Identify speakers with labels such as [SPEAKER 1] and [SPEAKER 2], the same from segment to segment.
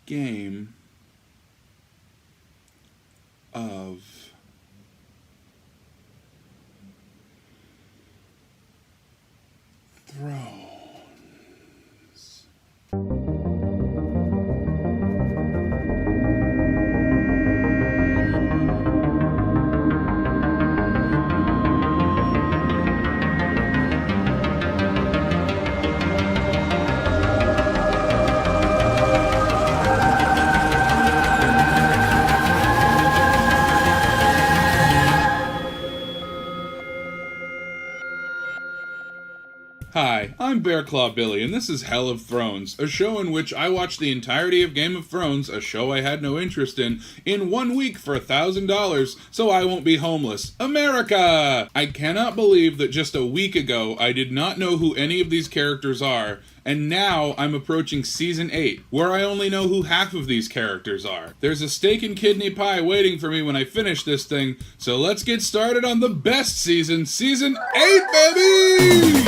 [SPEAKER 1] Game of Thrones. Hi, I'm Claw Billie, and this is Hell of Thrones, a show in which I watched the entirety of Game of Thrones, a show I had no interest in 1 week for $1,000, so I won't be homeless. America! I cannot believe that just a week ago I did not know who any of these characters are, and now I'm approaching Season 8, where I only know who half of these characters are. There's a steak and kidney pie waiting for me when I finish this thing, so let's get started on the best season, Season 8, baby!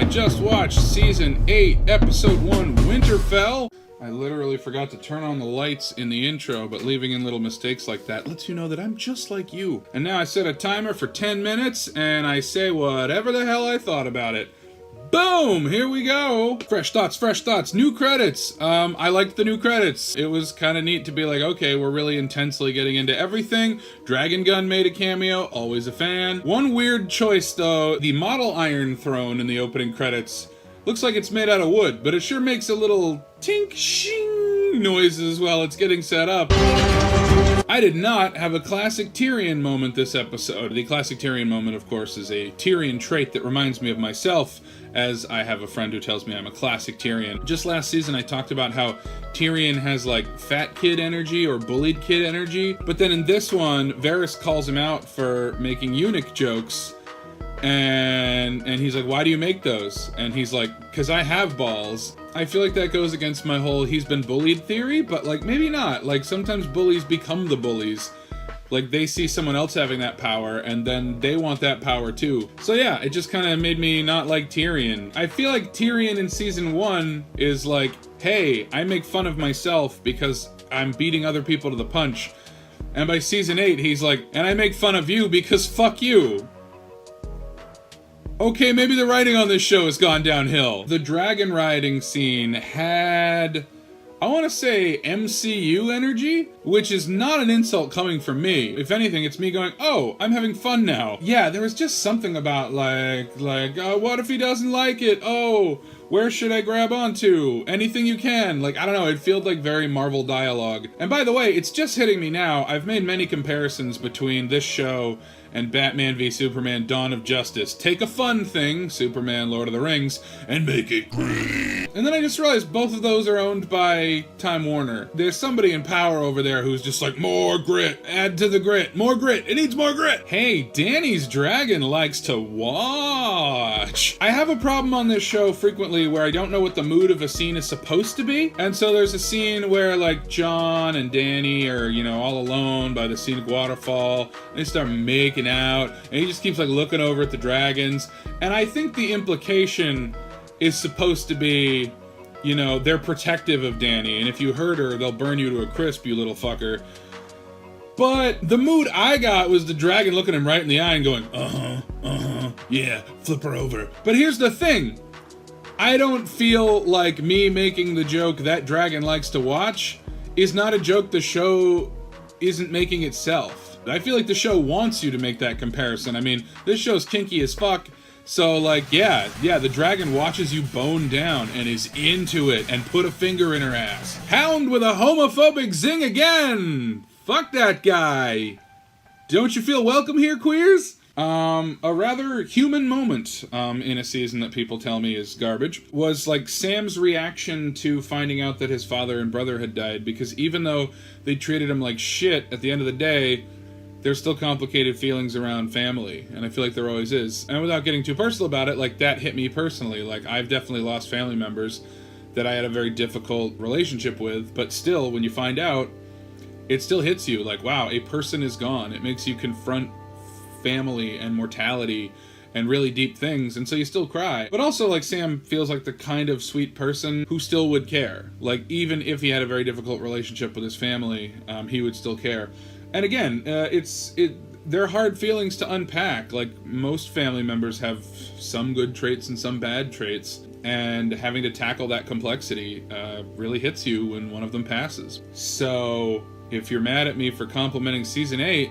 [SPEAKER 1] Just watched Season 8, Episode 1, Winterfell. I literally forgot to turn on the lights in the intro, but leaving in little mistakes like that lets you know that I'm just like you. And now I set a timer for 10 minutes, and I say whatever the hell I thought about it. Boom! Here we go! Fresh thoughts, new credits! I liked the new credits. It was kind of neat to be like, okay, we're really intensely getting into everything. Dragon Gun made a cameo, always a fan. One weird choice though, the model iron throne in the opening credits looks like it's made out of wood, but it sure makes a little tink shing noises while it's getting set up. I did not have a classic Tyrion moment this episode. The classic Tyrion moment, of course, is a Tyrion trait that reminds me of myself, as I have a friend who tells me I'm a classic Tyrion. Just last season I talked about how Tyrion has like fat kid energy or bullied kid energy, but then in this one, Varys calls him out for making eunuch jokes, and he's like, why do you make those? And he's like, because I have balls. I feel like that goes against my whole he's been bullied theory, but like maybe not. Like sometimes bullies become the bullies. Like they see someone else having that power and then they want that power too. So yeah, it just kind of made me not like Tyrion. I feel like Tyrion in Season 1 is like, hey, I make fun of myself because I'm beating other people to the punch. And by Season 8, he's like, and I make fun of you because fuck you. Okay, maybe the writing on this show has gone downhill. The dragon riding scene had, I want to say, MCU energy, which is not an insult coming from me. If anything, it's me going, oh, I'm having fun now. Yeah, there was just something about like, what if he doesn't like it? Oh, where should I grab onto? Anything you can. Like, I don't know, it felt like very Marvel dialogue. And by the way, it's just hitting me now. I've made many comparisons between this show and Batman v Superman Dawn of Justice. Take a fun thing, Superman Lord of the Rings, and make it great. And then I just realized both of those are owned by Time Warner. There's somebody in power over there who's just like, more grit, add to the grit, more grit, it needs more grit. Hey, Danny's dragon likes to watch. I have a problem on this show frequently where I don't know what the mood of a scene is supposed to be. And so there's a scene where like Jon and Danny are, you know, all alone by the scenic waterfall. They start making out, and he just keeps like looking over at the dragons. And I think the implication is supposed to be, you know, they're protective of Danny, and if you hurt her, they'll burn you to a crisp, you little fucker. But the mood I got was the dragon looking him right in the eye and going, yeah, flip her over. But here's the thing. I don't feel like me making the joke that dragon likes to watch is not a joke the show isn't making itself. I feel like the show wants you to make that comparison. I mean, this show's kinky as fuck, so like, yeah, the dragon watches you bone down and is into it and put a finger in her ass. Hound with a homophobic zing again! Fuck that guy! Don't you feel welcome here, queers? A rather human moment in a season that people tell me is garbage was like Sam's reaction to finding out that his father and brother had died, because even though they treated him like shit, at the end of the day, there's still complicated feelings around family, and I feel like there always is. And without getting too personal about it, like, that hit me personally. Like, I've definitely lost family members that I had a very difficult relationship with, but still, when you find out, it still hits you. Like, wow, a person is gone. It makes you confront family and mortality and really deep things, and so you still cry. But also, like, Sam feels like the kind of sweet person who still would care. Like, even if he had a very difficult relationship with his family, he would still care. And again, they're hard feelings to unpack. Like, most family members have some good traits and some bad traits, and having to tackle that complexity really hits you when one of them passes. So, if you're mad at me for complimenting Season 8,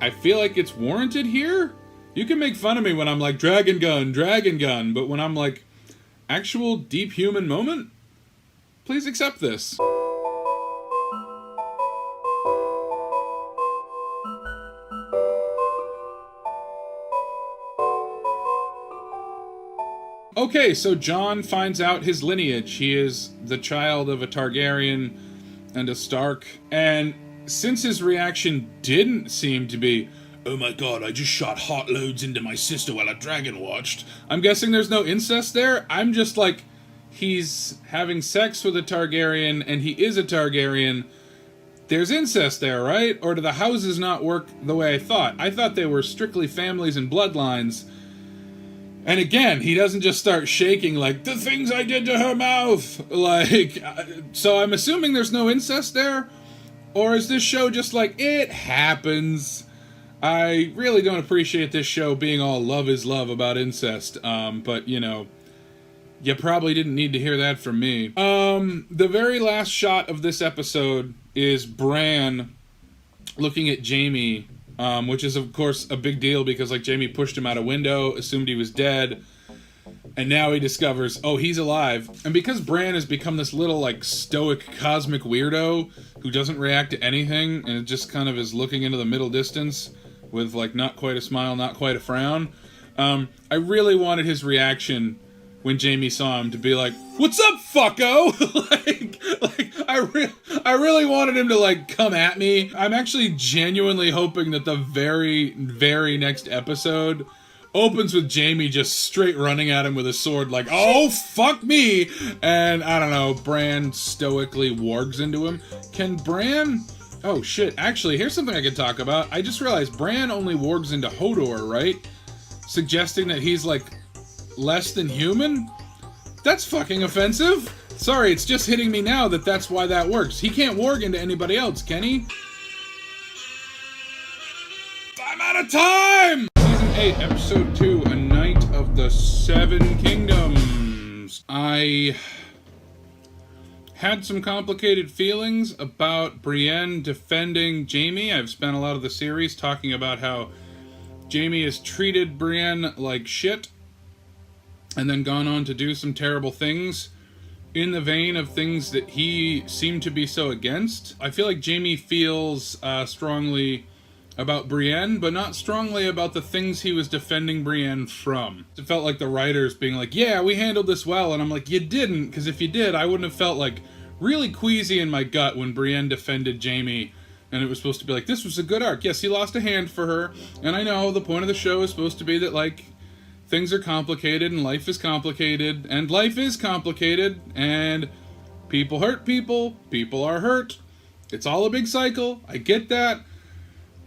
[SPEAKER 1] I feel like it's warranted here. You can make fun of me when I'm like, dragon gun, but when I'm like, actual deep human moment, please accept this. Okay, so Jon finds out his lineage. He is the child of a Targaryen and a Stark, and since his reaction didn't seem to be, oh my god, I just shot hot loads into my sister while a dragon watched, I'm guessing there's no incest there. I'm just like, he's having sex with a Targaryen, and he is a Targaryen. There's incest there, right? Or do the houses not work the way I thought? I thought they were strictly families and bloodlines. And again, he doesn't just start shaking like, the things I did to her mouth! Like, so I'm assuming there's no incest there? Or is this show just like, it happens? I really don't appreciate this show being all love is love about incest, but, you know, you probably didn't need to hear that from me. The very last shot of this episode is Bran looking at Jaime, which is, of course, a big deal because, like, Jaime pushed him out a window, assumed he was dead, and now he discovers, oh, he's alive. And because Bran has become this little, like, stoic cosmic weirdo who doesn't react to anything and just kind of is looking into the middle distance with, like, not quite a smile, not quite a frown, I really wanted his reaction when Jaime saw him to be like, what's up, fucko? I really wanted him to, like, come at me. I'm actually genuinely hoping that the very, very next episode opens with Jaime just straight running at him with a sword like, oh, fuck me! And, I don't know, Bran stoically wargs into him. Can Bran... Oh, shit. Actually, here's something I could talk about. I just realized Bran only wargs into Hodor, right? Suggesting that he's, like, less than human? That's fucking offensive. Sorry, it's just hitting me now that that's why that works. He can't warg into anybody else, can he? I'm out of time! Season 8, Episode 2, A Night of the Seven Kingdoms. I had some complicated feelings about Brienne defending Jaime. I've spent a lot of the series talking about how Jaime has treated Brienne like shit and then gone on to do some terrible things in the vein of things that he seemed to be so against. I feel like Jaime feels strongly about Brienne, but not strongly about the things he was defending Brienne from. It felt like the writers being like, yeah, we handled this well, and I'm like, you didn't, because if you did, I wouldn't have felt like really queasy in my gut when Brienne defended Jaime, and it was supposed to be like, this was a good arc. Yes, he lost a hand for her, and I know the point of the show is supposed to be that, like, things are complicated, and life is complicated, and life is complicated, and people hurt people, people are hurt. It's all a big cycle, I get that.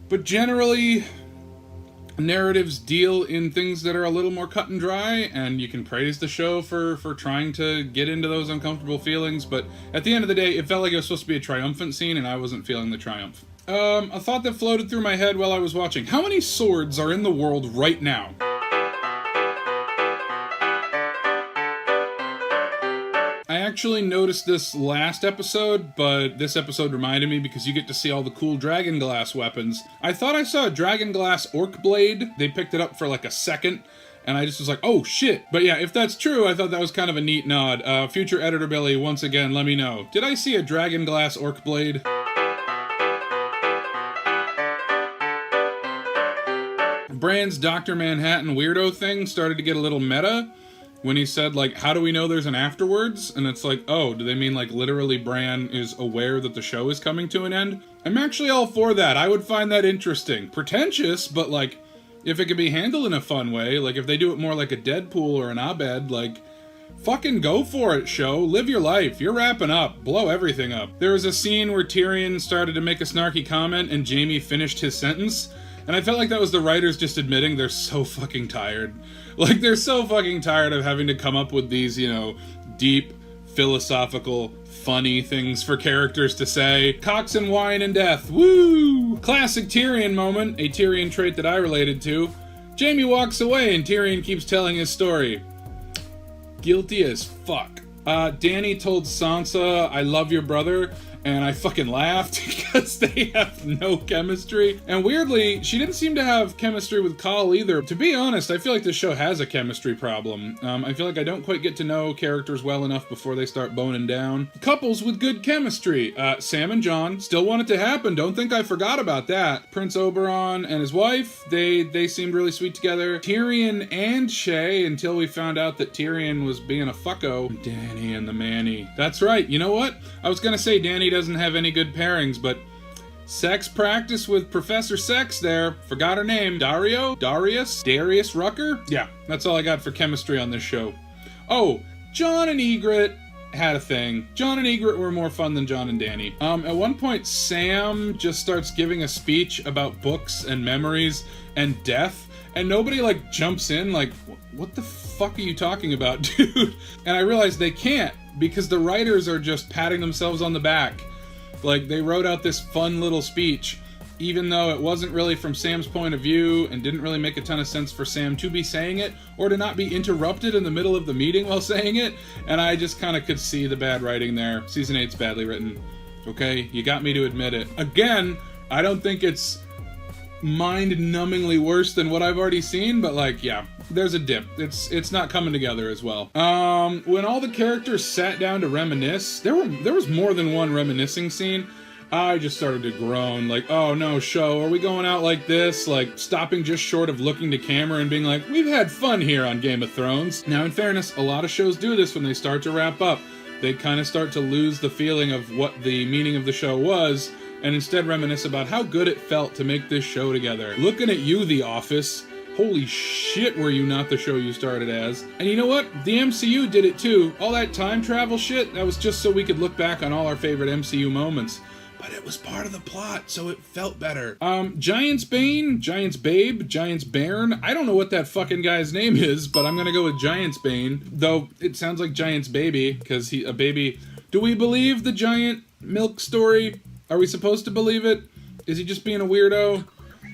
[SPEAKER 1] But generally, narratives deal in things that are a little more cut and dry, and you can praise the show for trying to get into those uncomfortable feelings, but at the end of the day, it felt like it was supposed to be a triumphant scene, and I wasn't feeling the triumph. A thought that floated through my head while I was watching. How many swords are in the world right now? I actually noticed this last episode, but this episode reminded me because you get to see all the cool dragon glass weapons. I thought I saw a dragon glass orc blade. They picked it up for like a second, and I just was like, oh shit. But yeah, if that's true, I thought that was kind of a neat nod. Future editor Billy, once again, let me know. Did I see a dragon glass orc blade? Bran's Dr. Manhattan weirdo thing started to get a little meta when he said, like, how do we know there's an afterwards? And it's like, oh, do they mean, like, literally Bran is aware that the show is coming to an end? I'm actually all for that. I would find that interesting. Pretentious, but, like, if it could be handled in a fun way, like, if they do it more like a Deadpool or an Abed, like, fucking go for it, show. Live your life. You're wrapping up. Blow everything up. There was a scene where Tyrion started to make a snarky comment and Jaime finished his sentence. And I felt like that was the writers just admitting they're so fucking tired. Like, they're so fucking tired of having to come up with these, you know, deep, philosophical, funny things for characters to say. Cocks and wine and death. Woo! Classic Tyrion moment, a Tyrion trait that I related to. Jaime walks away and Tyrion keeps telling his story. Guilty as fuck. Dany told Sansa, I love your brother, and I fucking laughed because they have no chemistry. And weirdly, she didn't seem to have chemistry with Khal either. To be honest, I feel like this show has a chemistry problem. I feel like I don't quite get to know characters well enough before they start boning down. Couples with good chemistry. Sam and Jon, still want it to happen. Don't think I forgot about that. Prince Oberyn and his wife, they seemed really sweet together. Tyrion and Shay, until we found out that Tyrion was being a fucko. Dany and the Manny. That's right, you know what? I was gonna say Dany doesn't have any good pairings, but sex practice with Professor Sex there. Forgot her name. Darius Rucker? Yeah, that's all I got for chemistry on this show. Oh, Jon and Ygritte had a thing. Jon and Ygritte were more fun than Jon and Dany. At one point, Sam just starts giving a speech about books and memories and death, and nobody, like, jumps in like, what the fuck are you talking about, dude? And I realized they can't, because the writers are just patting themselves on the back. Like, they wrote out this fun little speech, even though it wasn't really from Sam's point of view and didn't really make a ton of sense for Sam to be saying it or to not be interrupted in the middle of the meeting while saying it. And I just kind of could see the bad writing there. Season 8's badly written. Okay, you got me to admit it. Again, I don't think it's mind-numbingly worse than what I've already seen, but, like, yeah, there's a dip. It's not coming together as well. When all the characters sat down to reminisce, there was more than one reminiscing scene. I just started to groan, like, oh no, show, are we going out like this? Like, stopping just short of looking to camera and being like, we've had fun here on Game of Thrones. Now, in fairness, a lot of shows do this when they start to wrap up. They kind of start to lose the feeling of what the meaning of the show was, and instead reminisce about how good it felt to make this show together. Looking at you, The Office. Holy shit, were you not the show you started as? And you know what? The MCU did it too. All that time travel shit, that was just so we could look back on all our favorite MCU moments. But it was part of the plot, so it felt better. Giant's Bane, Giant's Babe, Giant's Bairn. I don't know what that fucking guy's name is, but I'm gonna go with Giant's Bane. Though, it sounds like Giant's Baby, because a baby... Do we believe the giant milk story? Are we supposed to believe it? Is he just being a weirdo?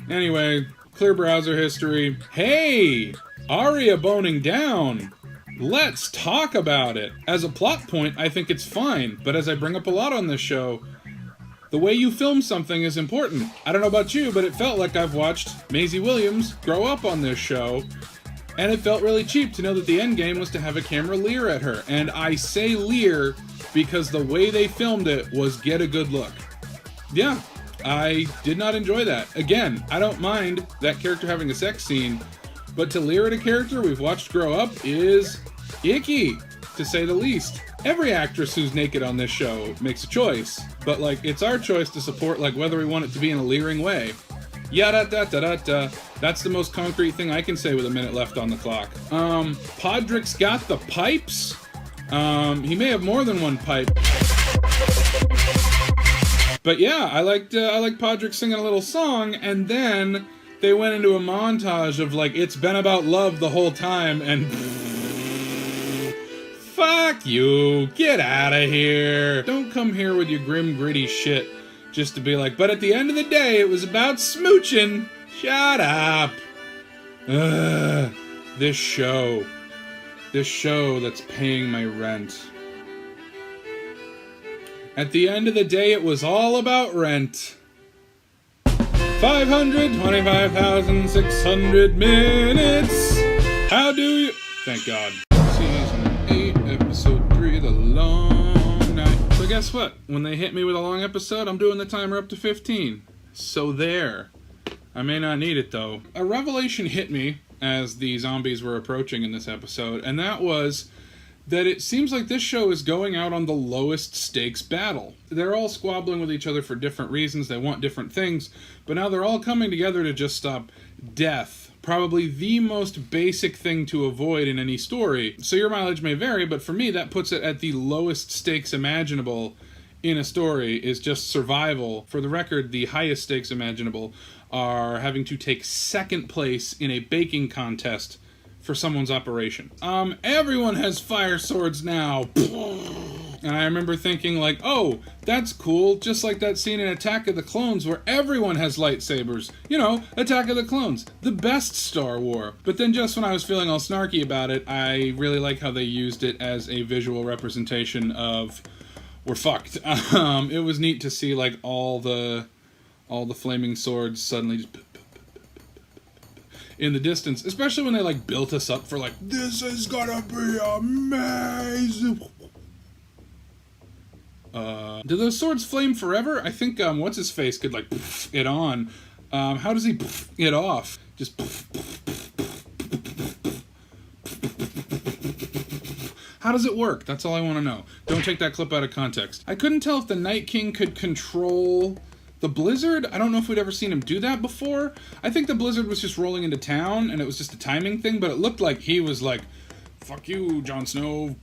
[SPEAKER 1] Anyway, clear browser history. Hey! Arya boning down! Let's talk about it! As a plot point, I think it's fine, but as I bring up a lot on this show, the way you film something is important. I don't know about you, but it felt like I've watched Maisie Williams grow up on this show, and it felt really cheap to know that the end game was to have a camera leer at her. And I say leer because the way they filmed it was get a good look. Yeah, I did not enjoy that. Again, I don't mind that character having a sex scene, but to leer at a character we've watched grow up is icky, to say the least. Every actress who's naked on this show makes a choice, but, like, it's our choice to support, like, whether we want it to be in a leering way. Yada-da-da-da-da. That's the most concrete thing I can say with a minute left on the clock. Podrick's got the pipes? He may have more than one pipe. But yeah, I liked Podrick singing a little song, and then they went into a montage of, like, it's been about love the whole time, and... Fuck you, get out of here. Don't come here with your grim, gritty shit just to be like, but at the end of the day, it was about smooching. Shut up. Ugh, this show that's paying my rent. At the end of the day, it was all about rent. 525,600 minutes. How do you... Thank God. Season 8, episode 3, The Long Night. So guess what? When they hit me with a long episode, I'm doing the timer up to 15. So there. I may not need it, though. A revelation hit me as the zombies were approaching in this episode, and that was that it seems like this show is going out on the lowest stakes battle. They're all squabbling with each other for different reasons, they want different things, but now they're all coming together to just stop death. Probably the most basic thing to avoid in any story. So your mileage may vary, but for me that puts it at the lowest stakes imaginable in a story is just survival. For the record, the highest stakes imaginable are having to take second place in a baking contest for someone's operation. Everyone has fire swords now. And I remember thinking like, oh, that's cool, just like that scene in Attack of the Clones where everyone has lightsabers. You know, Attack of the Clones, the best Star Wars. But then just when I was feeling all snarky about it, I really like how they used it as a visual representation of we're fucked. It was neat to see like all the flaming swords suddenly just in the distance, especially when they like built us up for like, this is gonna be amazing. Do those swords flame forever? I think what's his face could like it on. How does he it off? Just how does it work? That's all I want to know. Don't take that clip out of context. I couldn't tell if the Night King could control the blizzard. I don't know if we'd ever seen him do that before. I think the blizzard was just rolling into town and it was just a timing thing, but it looked like he was like, fuck you, Jon Snow,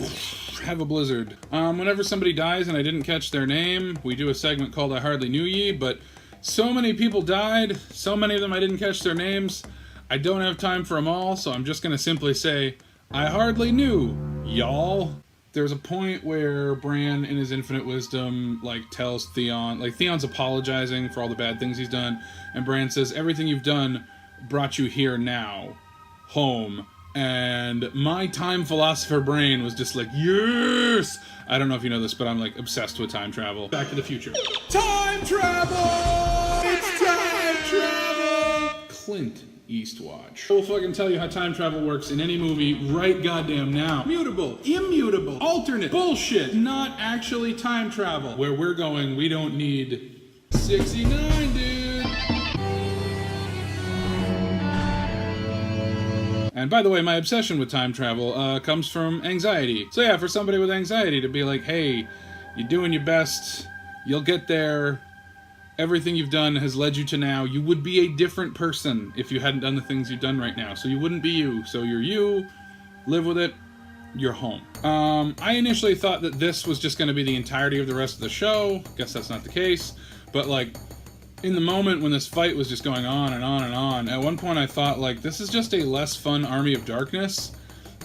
[SPEAKER 1] have a blizzard. Whenever somebody dies and I didn't catch their name, we do a segment called I Hardly Knew Ye, but so many people died, so many of them I didn't catch their names. I don't have time for them all, so I'm just gonna simply say, I hardly knew, y'all. There's a point where Bran, in his infinite wisdom, like tells Theon, like Theon's apologizing for all the bad things he's done, and Bran says, everything you've done brought you here now, home. And my time philosopher brain was just like, yes! I don't know if you know this, but I'm like obsessed with time travel. Back to the Future. Time travel! It's time travel! Clint Eastwatch. We'll fucking tell you how time travel works in any movie right goddamn now. Mutable, immutable, alternate, bullshit, not actually time travel. Where we're going, we don't need 69, dude. And by the way, my obsession with time travel comes from anxiety. So yeah, for somebody with anxiety to be like, hey, you're doing your best, you'll get there, everything you've done has led you to now. You would be a different person if you hadn't done the things you've done right now. So you wouldn't be you. So you're you, live with it, you're home. I initially thought that this was just going to be the entirety of the rest of the show. Guess that's not the case. But like, in the moment when this fight was just going on and on and on, at one point I thought like, this is just a less fun Army of Darkness.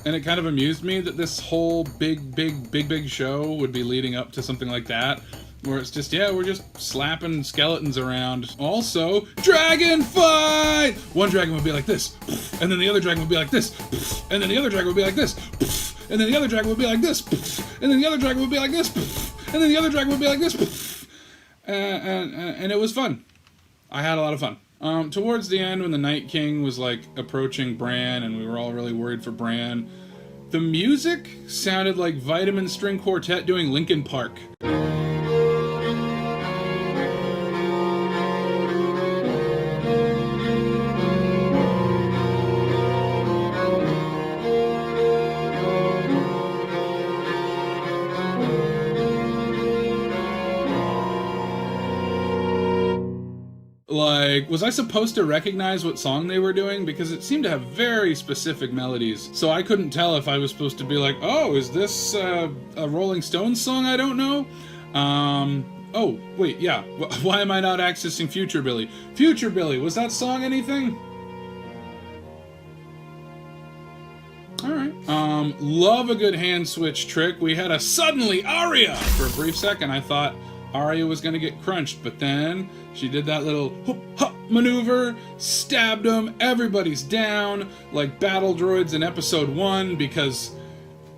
[SPEAKER 1] And it kind of amused me that this whole big show would be leading up to something like that. Where it's just, yeah, we're just slapping skeletons around. Also, dragon fight! One dragon would be like this, and then the other dragon would be like this, and then the other dragon would be like this, and then the other dragon would be like this, and then the other dragon would be like this, and then the other dragon would be like this, and it was fun. I had a lot of fun. Towards the end, when the Night King was like approaching Bran, and we were all really worried for Bran, the music sounded like Vitamin String Quartet doing Linkin Park. Like, was I supposed to recognize what song they were doing? Because it seemed to have very specific melodies. So I couldn't tell if I was supposed to be like, oh, is this a Rolling Stones song I don't know? Oh, wait, yeah. Why am I not accessing Future Billie? Future Billie, was that song anything? Alright. Love a good hand switch trick. We had a suddenly Arya! For a brief second, I thought Arya was gonna get crunched, but then she did that little hoop maneuver, stabbed him, everybody's down, like battle droids in episode 1, because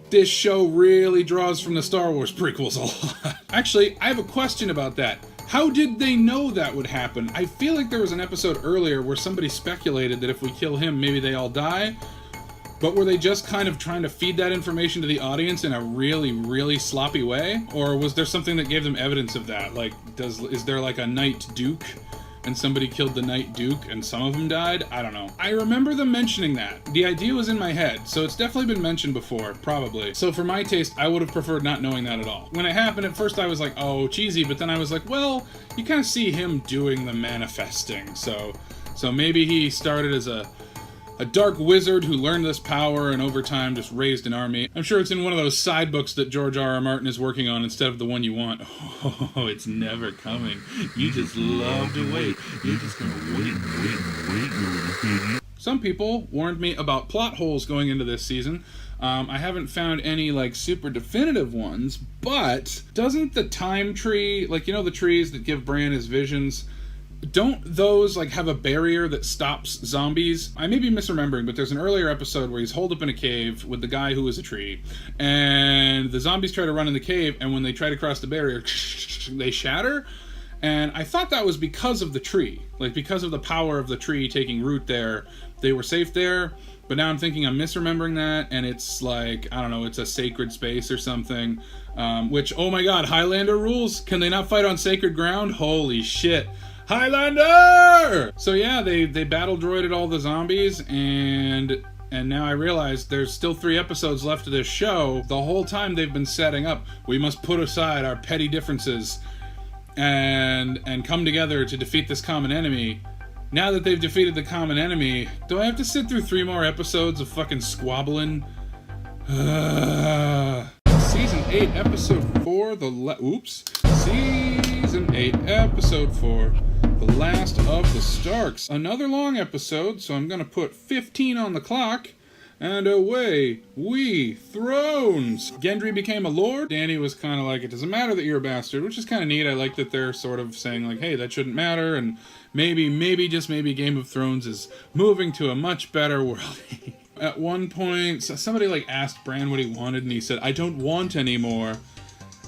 [SPEAKER 1] this show really draws from the Star Wars prequels a lot. Actually, I have a question about that. How did they know that would happen? I feel like there was an episode earlier where somebody speculated that if we kill him, maybe they all die. But were they just kind of trying to feed that information to the audience in a really sloppy way? Or was there something that gave them evidence of that? Like, is there like a Knight Duke and somebody killed the Night Duke and some of them died. I don't know. I remember them mentioning that. The idea was in my head, so it's definitely been mentioned before, probably. So for my taste, I would have preferred not knowing that at all. When it happened, at first I was like, oh, cheesy, but then I was like, well, you kind of see him doing the manifesting, so maybe he started as a dark wizard who learned this power and over time just raised an army. I'm sure it's in one of those side books that George R.R. Martin is working on instead of the one you want. Oh, it's never coming. You just love to wait. You're just gonna wait. Some people warned me about plot holes going into this season. I haven't found any, like, super definitive ones, but doesn't the time tree, like, you know the trees that give Bran his visions, don't those, like, have a barrier that stops zombies? I may be misremembering, but there's an earlier episode where he's holed up in a cave with the guy who is a tree, and the zombies try to run in the cave, and when they try to cross the barrier, they shatter, and I thought that was because of the tree. Like, because of the power of the tree taking root there, they were safe there, but now I'm thinking I'm misremembering that, and it's like, I don't know, it's a sacred space or something, which, oh my god, Highlander rules? Can they not fight on sacred ground? Holy shit. Highlander! So yeah, they battle droided all the zombies, and now I realize there's still 3 episodes left of this show. The whole time they've been setting up, we must put aside our petty differences and come together to defeat this common enemy. Now that they've defeated the common enemy, do I have to sit through 3 more episodes of fucking squabbling? Season 8, episode 4, Season 8, episode 4, The Last of the Starks. Another long episode, so I'm gonna put 15 on the clock, and away we thrones! Gendry became a lord. Dany was kind of like, it doesn't matter that you're a bastard, which is kind of neat. I like that they're sort of saying, like, hey, that shouldn't matter, and maybe, just maybe Game of Thrones is moving to a much better world. At one point, somebody, like, asked Bran what he wanted, and he said, I don't want any more.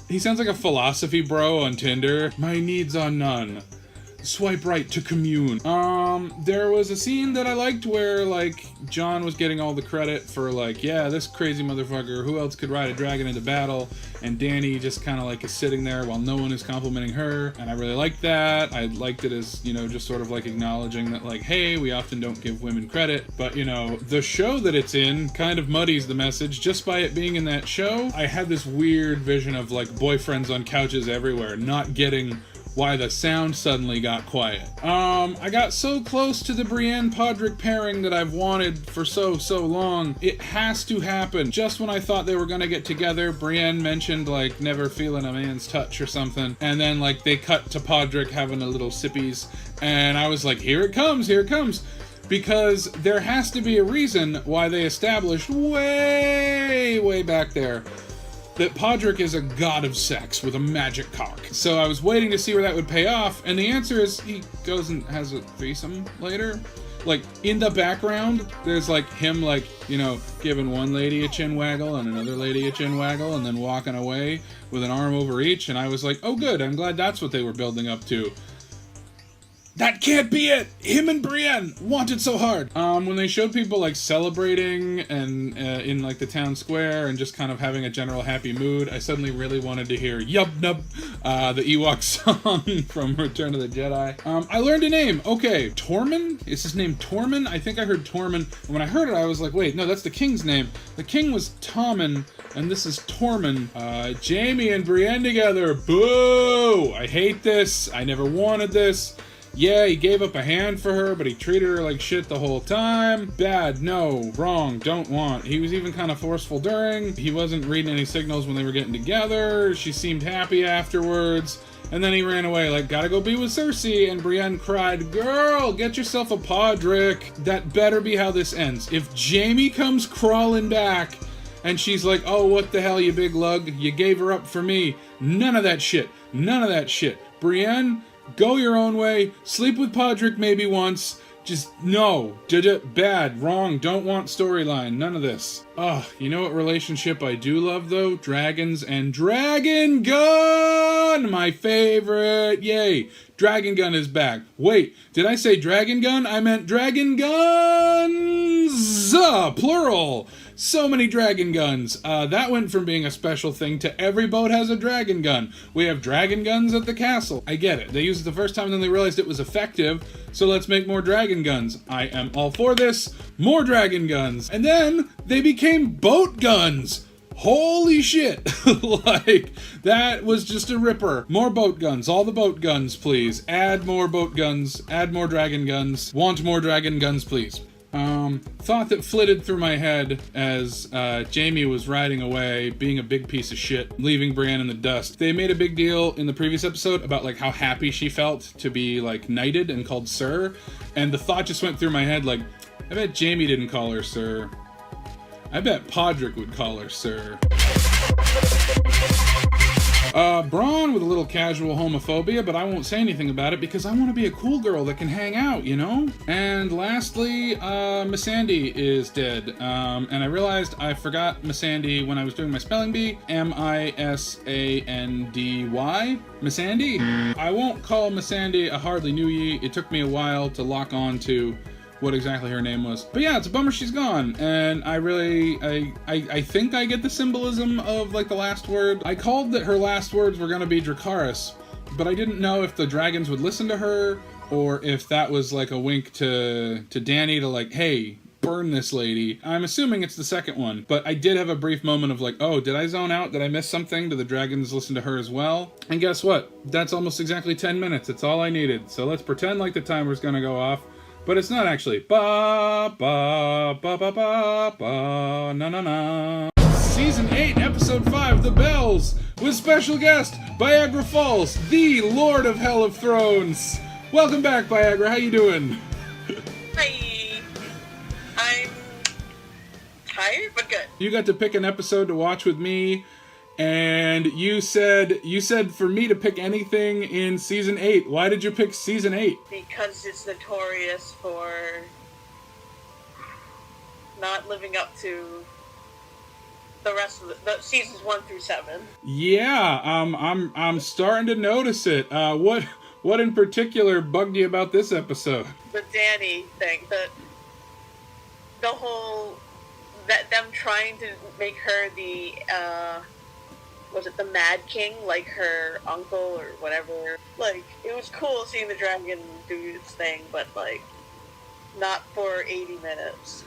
[SPEAKER 1] He sounds like a philosophy bro on Tinder. My needs are none. Swipe right to commune. There was a scene that I liked where, like, Jon was getting all the credit for, like, yeah, this crazy motherfucker, who else could ride a dragon into battle? And Dany just kind of, like, is sitting there while no one is complimenting her, and I really liked that. I liked it as, you know, just sort of, like, acknowledging that, like, hey, we often don't give women credit, but, you know, the show that it's in kind of muddies the message just by it being in that show. I had this weird vision of, like, boyfriends on couches everywhere, not getting why the sound suddenly got quiet. I got so close to the Brienne-Podrick pairing that I've wanted for so long. It has to happen. Just when I thought they were gonna get together, Brienne mentioned, like, never feeling a man's touch or something, and then, like, they cut to Podrick having a little sippies, and I was like, here it comes! Because there has to be a reason why they established way back there that Podrick is a god of sex with a magic cock. So I was waiting to see where that would pay off, and the answer is he goes and has a threesome later. Like, in the background, there's, like, him, like, you know, giving one lady a chin waggle and another lady a chin waggle and then walking away with an arm over each, and I was like, oh good, I'm glad that's what they were building up to. That can't be it! Him and Brienne want it so hard! When they showed people, like, celebrating and in, like, the town square and just kind of having a general happy mood, I suddenly really wanted to hear Yub Nub, the Ewok song from Return of the Jedi. I learned a name. Okay, Tormund? Is his name Tormund? I think I heard Tormund. And when I heard it, I was like, wait, no, that's the king's name. The king was Tommen, and this is Tormund. Jaime and Brienne together. Boo! I hate this. I never wanted this. Yeah, he gave up a hand for her, but he treated her like shit the whole time. Bad, no, wrong, don't want. He was even kind of forceful during. He wasn't reading any signals when they were getting together. She seemed happy afterwards. And then he ran away like, gotta go be with Cersei. And Brienne cried, girl, get yourself a Podrick. That better be how this ends. If Jaime comes crawling back and she's like, oh, what the hell, you big lug? You gave her up for me. None of that shit. None of that shit. Brienne, go your own way. Sleep with Podrick maybe once. Just, no. Bad. Wrong. Don't want storyline. None of this. You know what relationship I do love, though? Dragons and Dragon Gun! My favorite. Yay. Dragon Gun is back. Wait, did I say Dragon Gun? I meant Dragon Guns! Plural. So many dragon guns. That went from being a special thing to every boat has a dragon gun. We have dragon guns at the castle. I get it. They used it the first time and then they realized it was effective, so let's make more dragon guns. I am all for this. More dragon guns. And then they became boat guns. Holy shit. Like, that was just a ripper. More boat guns. All the boat guns, please. Add more boat guns. Add more dragon guns. Want more dragon guns, please. Thought that flitted through my head as Jaime was riding away, being a big piece of shit, leaving Brienne in the dust. They made a big deal in the previous episode about like how happy she felt to be like knighted and called Sir, and the thought just went through my head like, I bet Jaime didn't call her Sir. I bet Podrick would call her Sir. Braun with a little casual homophobia, but I won't say anything about it because I want to be a cool girl that can hang out, you know? And lastly, Missandei is dead. And I realized I forgot Missandei when I was doing my spelling bee. M-I-S-A-N-D-Y. Missandei? I won't call Missandei a hardly knew ye. It took me a while to lock on to what exactly her name was. But yeah, it's a bummer she's gone, and I think I get the symbolism of, like, the last word. I called that her last words were gonna be Dracarys, but I didn't know if the dragons would listen to her, or if that was, like, a wink to Dany to, like, hey, burn this lady. I'm assuming it's the second one, but I did have a brief moment of like, oh, did I zone out? Did I miss something? Do the dragons listen to her as well? And guess what? That's almost exactly 10 minutes. That's all I needed. So let's pretend like the timer's gonna go off. But it's not actually. Ba ba ba ba ba ba na na na. Season 8, Episode 5, The Bells, with special guest Viagra Falls, the Lord of Hell of Thrones. Welcome back, Viagra. How you doing?
[SPEAKER 2] Hi. I'm tired, but good.
[SPEAKER 1] You got to pick an episode to watch with me, and you said for me to pick anything in Season 8. Why did you pick Season 8?
[SPEAKER 2] Because it's notorious for not living up to the rest of the seasons 1 through 7.
[SPEAKER 1] Yeah, I'm starting to notice it. What in particular bugged you about this episode?
[SPEAKER 2] The Dany thing, the whole that them trying to make her the was it the Mad King, like her uncle or whatever? Like, it was cool seeing the dragon do its thing, but like not for 80 minutes.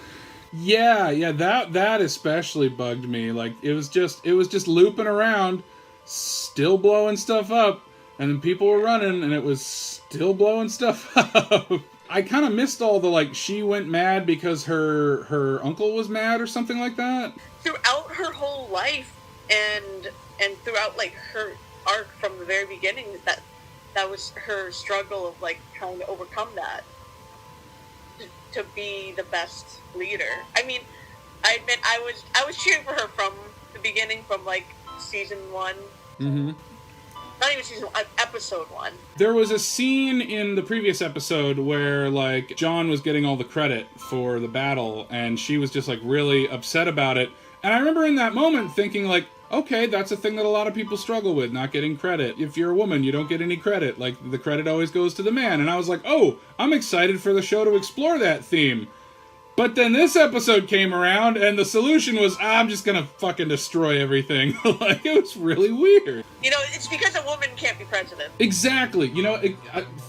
[SPEAKER 1] Yeah, that especially bugged me. Like, it was just looping around, still blowing stuff up, and then people were running, and it was still blowing stuff up. I kind of missed all the, like, she went mad because her uncle was mad or something like that.
[SPEAKER 2] Throughout her whole life, and throughout, like, her arc from the very beginning, that was her struggle of, like, trying to overcome that. To be the best leader. I mean, I admit I was cheering for her from the beginning, from like season 1.
[SPEAKER 1] Mm-hmm.
[SPEAKER 2] Not even season 1, episode 1.
[SPEAKER 1] There was a scene in the previous episode where like Jon was getting all the credit for the battle, and she was just like really upset about it. And I remember in that moment thinking like, okay, that's a thing that a lot of people struggle with, not getting credit. If you're a woman, you don't get any credit. Like, the credit always goes to the man. And I was like, oh, I'm excited for the show to explore that theme. But then this episode came around, and the solution was, I'm just gonna fucking destroy everything. Like, it was really weird.
[SPEAKER 2] You know, it's because a woman can't be president.
[SPEAKER 1] Exactly. You know,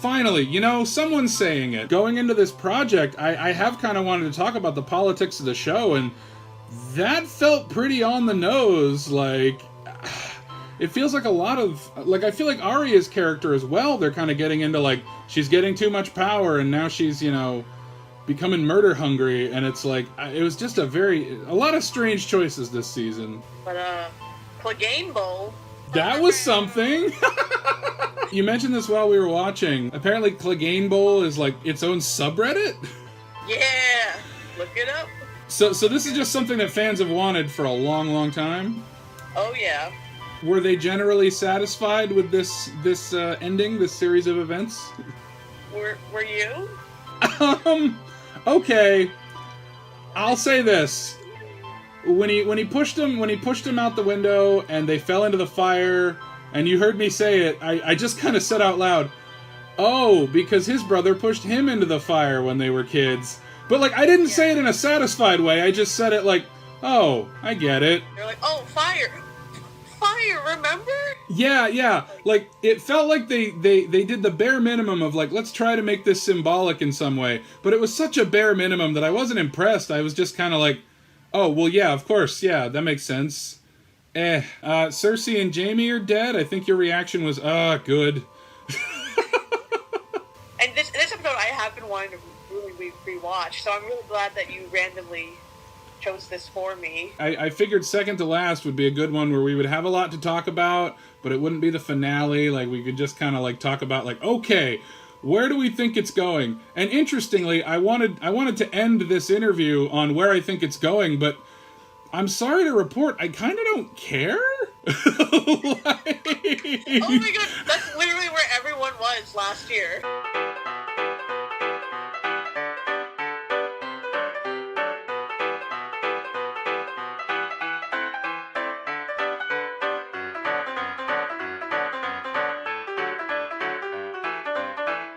[SPEAKER 1] finally, you know, someone's saying it. Going into this project, I have kind of wanted to talk about the politics of the show, and that felt pretty on the nose. Like, it feels like a lot of, like, I feel like Arya's character as well, they're kind of getting into, like, she's getting too much power, and now she's, you know, becoming murder hungry, and it's like, it was just a lot of strange choices this season.
[SPEAKER 2] But, Clegane Bowl.
[SPEAKER 1] That was something! You mentioned this while we were watching. Apparently Clegane Bowl is, like, its own subreddit?
[SPEAKER 2] Yeah! Look it up.
[SPEAKER 1] So this is just something that fans have wanted for a long, long time?
[SPEAKER 2] Oh, yeah.
[SPEAKER 1] Were they generally satisfied with this ending, this series of events?
[SPEAKER 2] Were you?
[SPEAKER 1] Okay. I'll say this. When he pushed him out the window and they fell into the fire, and you heard me say it, I just kind of said out loud, oh, because his brother pushed him into the fire when they were kids. But, like, I didn't say it in a satisfied way. I just said it like, oh, Oh, I get it.
[SPEAKER 2] They're like, oh, fire, remember?
[SPEAKER 1] Yeah. Like, it felt like they did the bare minimum of, like, let's try to make this symbolic in some way. But it was such a bare minimum that I wasn't impressed. I was just kind of like, oh, well, yeah, of course, yeah, that makes sense. Cersei and Jaime are dead. I think your reaction was, good.
[SPEAKER 2] And this episode I have been wanting to really rewatch, so I'm really glad that you randomly chose this for me.
[SPEAKER 1] I figured second to last would be a good one where we would have a lot to talk about, but it wouldn't be the finale. Like, we could just kind of like talk about like, okay, where do we think it's going? And interestingly, I wanted to end this interview on where I think it's going, but I'm sorry to report, I kind of don't care.
[SPEAKER 2] Oh my god, that's literally where everyone was last year.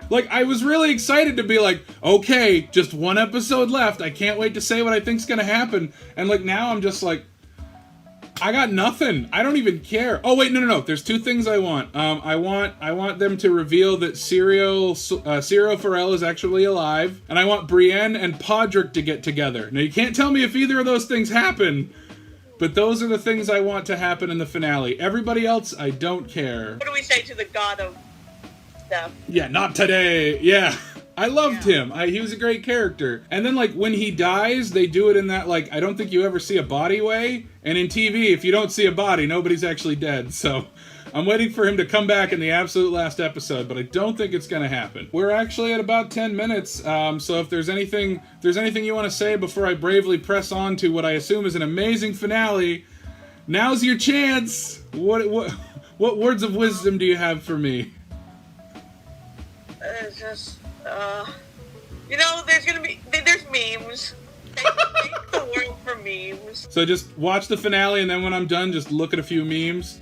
[SPEAKER 1] Like, I was really excited to be like, okay, just one episode left. I can't wait to say what I think's gonna happen. And like, now I'm just like, I got nothing. I don't even care. Oh wait, no. There's two things I want. I want them to reveal that Cyril Farrell is actually alive, and I want Brienne and Podrick to get together. Now you can't tell me if either of those things happen, but those are the things I want to happen in the finale. Everybody else, I don't care.
[SPEAKER 2] What do we say to the god of death?
[SPEAKER 1] Yeah, not today. Yeah. I loved him. He was a great character. And then, like, when he dies, they do it in that, like, I don't think you ever see a body way. And in TV, if you don't see a body, nobody's actually dead. So I'm waiting for him to come back in the absolute last episode, but I don't think it's going to happen. We're actually at about 10 minutes. So if there's anything you want to say before I bravely press on to what I assume is an amazing finale, now's your chance. What words of wisdom do you have for me?
[SPEAKER 2] It's just, there's memes. Thank the world for memes.
[SPEAKER 1] So just watch the finale, and then when I'm done, just look at a few memes.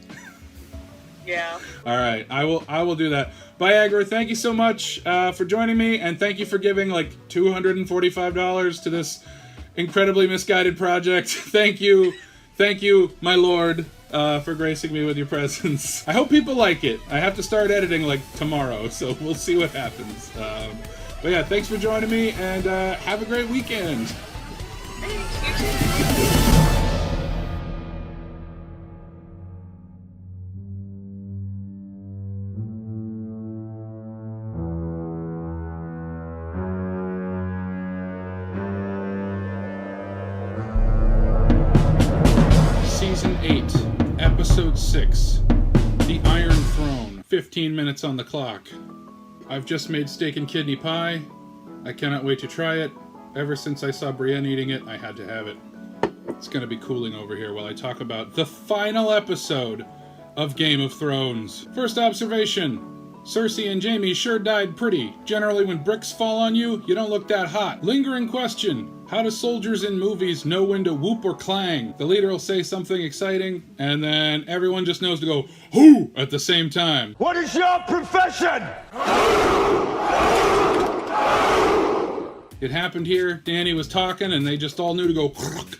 [SPEAKER 2] Yeah.
[SPEAKER 1] All right, I will do that. Viagra, thank you so much for joining me, and thank you for giving like $245 to this incredibly misguided project. Thank you, my lord. For gracing me with your presence. I hope people like it. I have to start editing like tomorrow, so we'll see what happens. But yeah, thanks for joining me, and have a great weekend.
[SPEAKER 2] Thanks, you too.
[SPEAKER 1] Season 8, Episode 6, The Iron Throne. 15 minutes on the clock. I've just made steak and kidney pie. I cannot wait to try it. Ever since I saw Brienne eating it, I had to have it. It's going to be cooling over here while I talk about the final episode of Game of Thrones. First observation. Cersei and Jaime sure died pretty. Generally, when bricks fall on you, you don't look that hot. Lingering question. How do soldiers in movies know when to whoop or clang? The leader will say something exciting, and then everyone just knows to go, "Whoo!" at the same time.
[SPEAKER 3] What is your profession?
[SPEAKER 1] It happened here. Dany was talking, and they just all knew to go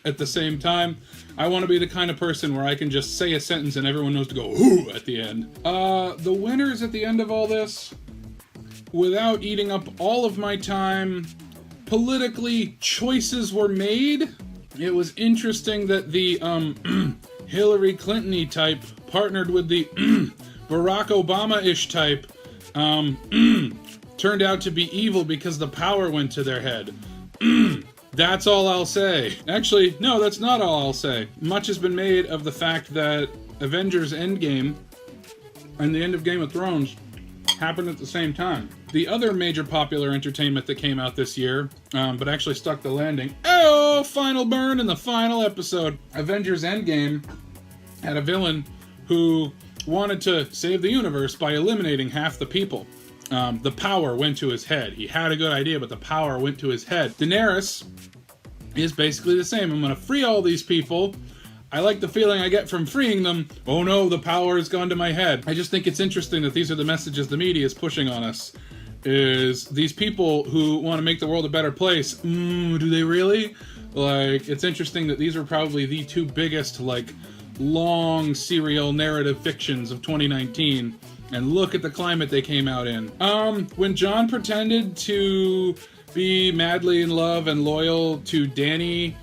[SPEAKER 1] at the same time. I want to be the kind of person where I can just say a sentence and everyone knows to go, "Whoo!" at the end. The winners at the end of all this, without eating up all of my time, politically, choices were made. It was interesting that the Hillary Clinton-y type partnered with the Barack Obama-ish type turned out to be evil because the power went to their head. That's all I'll say. Actually, no, that's not all I'll say. Much has been made of the fact that Avengers Endgame and the end of Game of Thrones happened at the same time. The other major popular entertainment that came out this year, but actually stuck the landing, final burn in the final episode. Avengers Endgame had a villain who wanted to save the universe by eliminating half the people. The power went to his head. He had a good idea, but the power went to his head. Daenerys is basically the same. I'm going to free all these people. I like the feeling I get from freeing them. Oh no, the power has gone to my head. I just think it's interesting that these are the messages the media is pushing on us. Is these people who want to make the world a better place, do they really? Like, it's interesting that these are probably the two biggest, like, long serial narrative fictions of 2019. And look at the climate they came out in. When Jon pretended to be madly in love and loyal to Dany,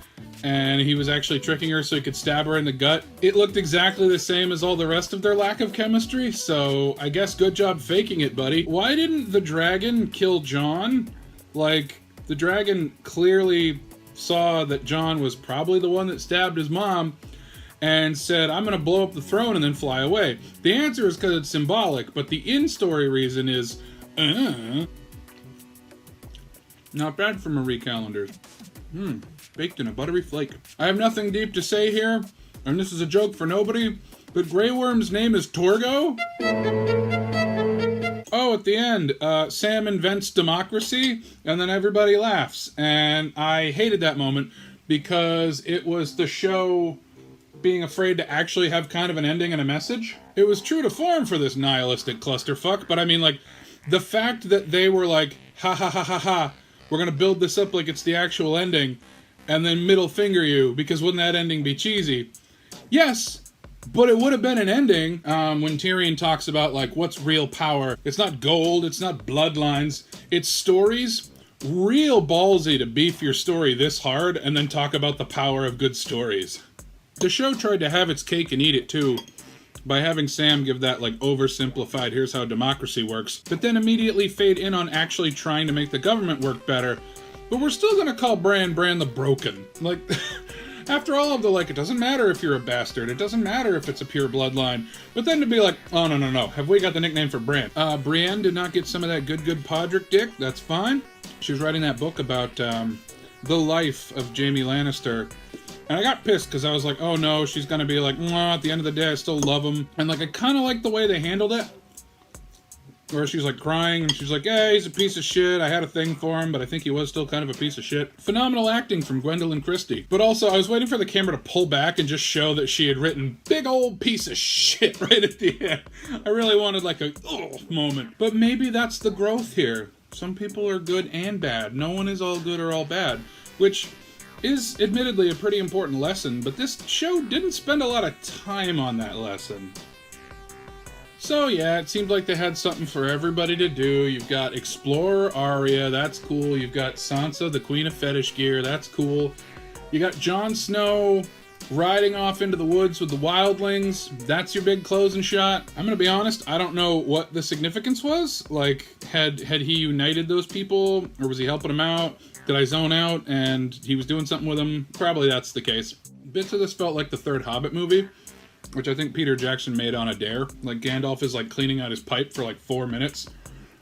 [SPEAKER 1] and he was actually tricking her so he could stab her in the gut, it looked exactly the same as all the rest of their lack of chemistry, so I guess good job faking it, buddy. Why didn't the dragon kill Jon? Like, the dragon clearly saw that Jon was probably the one that stabbed his mom, and said, I'm gonna blow up the throne and then fly away. The answer is because it's symbolic, but the in-story reason is, not bad for Marie Callender's. Baked in a buttery flake. I have nothing deep to say here, and this is a joke for nobody, but Grey Worm's name is Torgo? Oh, at the end, Sam invents democracy, and then everybody laughs. And I hated that moment, because it was the show being afraid to actually have kind of an ending and a message. It was true to form for this nihilistic clusterfuck, but I mean, like, the fact that they were like, ha ha ha ha ha, we're gonna build this up like it's the actual ending, and then middle finger you, because wouldn't that ending be cheesy? Yes, but it would have been an ending. When Tyrion talks about, like, what's real power, it's not gold, it's not bloodlines, it's stories. Real ballsy to beef your story this hard and then talk about the power of good stories. The show tried to have its cake and eat it too, by having Sam give that, like, oversimplified, here's how democracy works, but then immediately fade in on actually trying to make the government work better. But we're still gonna call Bran the Broken. Like, after all of the, like, it doesn't matter if you're a bastard, it doesn't matter if it's a pure bloodline, but then to be like, oh, no, have we got the nickname for Bran? Brienne did not get some of that good Podrick dick, that's fine. She was writing that book about, the life of Jaime Lannister. And I got pissed because I was like, oh no, she's gonna be like, at the end of the day, I still love him. And like, I kind of like the way they handled it. Where she's like crying and she's like, hey, he's a piece of shit. I had a thing for him, but I think he was still kind of a piece of shit. Phenomenal acting from Gwendolyn Christie. But also, I was waiting for the camera to pull back and just show that she had written big old piece of shit right at the end. I really wanted like a moment. But maybe that's the growth here. Some people are good and bad. No one is all good or all bad. Which is admittedly a pretty important lesson, but this show didn't spend a lot of time on that lesson. So yeah, it seemed like they had something for everybody to do. You've got Explorer Arya, that's cool. You've got Sansa, the Queen of Fetish Gear, that's cool. You got Jon Snow riding off into the woods with the wildlings, that's your big closing shot. I'm gonna be honest, I don't know what the significance was. Like, had he united those people, or was he helping them out? Did I zone out and he was doing something with them? Probably that's the case. Bits of this felt like the third Hobbit movie, which I think Peter Jackson made on a dare. Like, Gandalf is, like, cleaning out his pipe for, like, 4 minutes.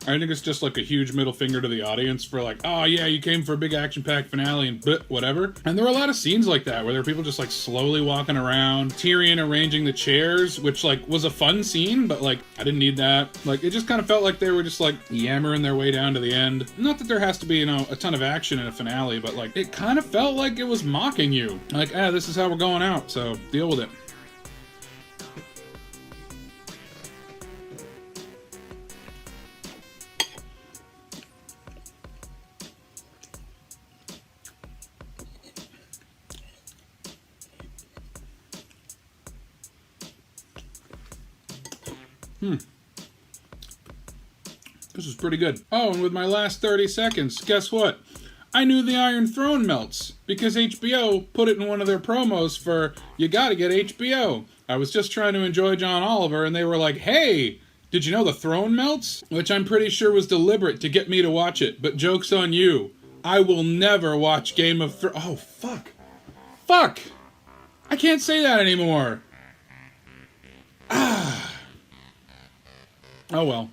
[SPEAKER 1] I think it's just, like, a huge middle finger to the audience for, like, oh, yeah, you came for a big action-packed finale and whatever. And there were a lot of scenes like that, where there were people just, like, slowly walking around. Tyrion arranging the chairs, which, like, was a fun scene, but, like, I didn't need that. Like, it just kind of felt like they were just, like, yammering their way down to the end. Not that there has to be, you know, a ton of action in a finale, but, like, it kind of felt like it was mocking you. Like, this is how we're going out, so deal with it. This is pretty good. Oh, and with my last 30 seconds, guess what? I knew the Iron Throne melts, because HBO put it in one of their promos for, you gotta get HBO. I was just trying to enjoy John Oliver, and they were like, hey, did you know the throne melts? Which I'm pretty sure was deliberate to get me to watch it, but joke's on you. I will never watch Game of Thrones. Oh, fuck. Fuck! I can't say that anymore. Oh well.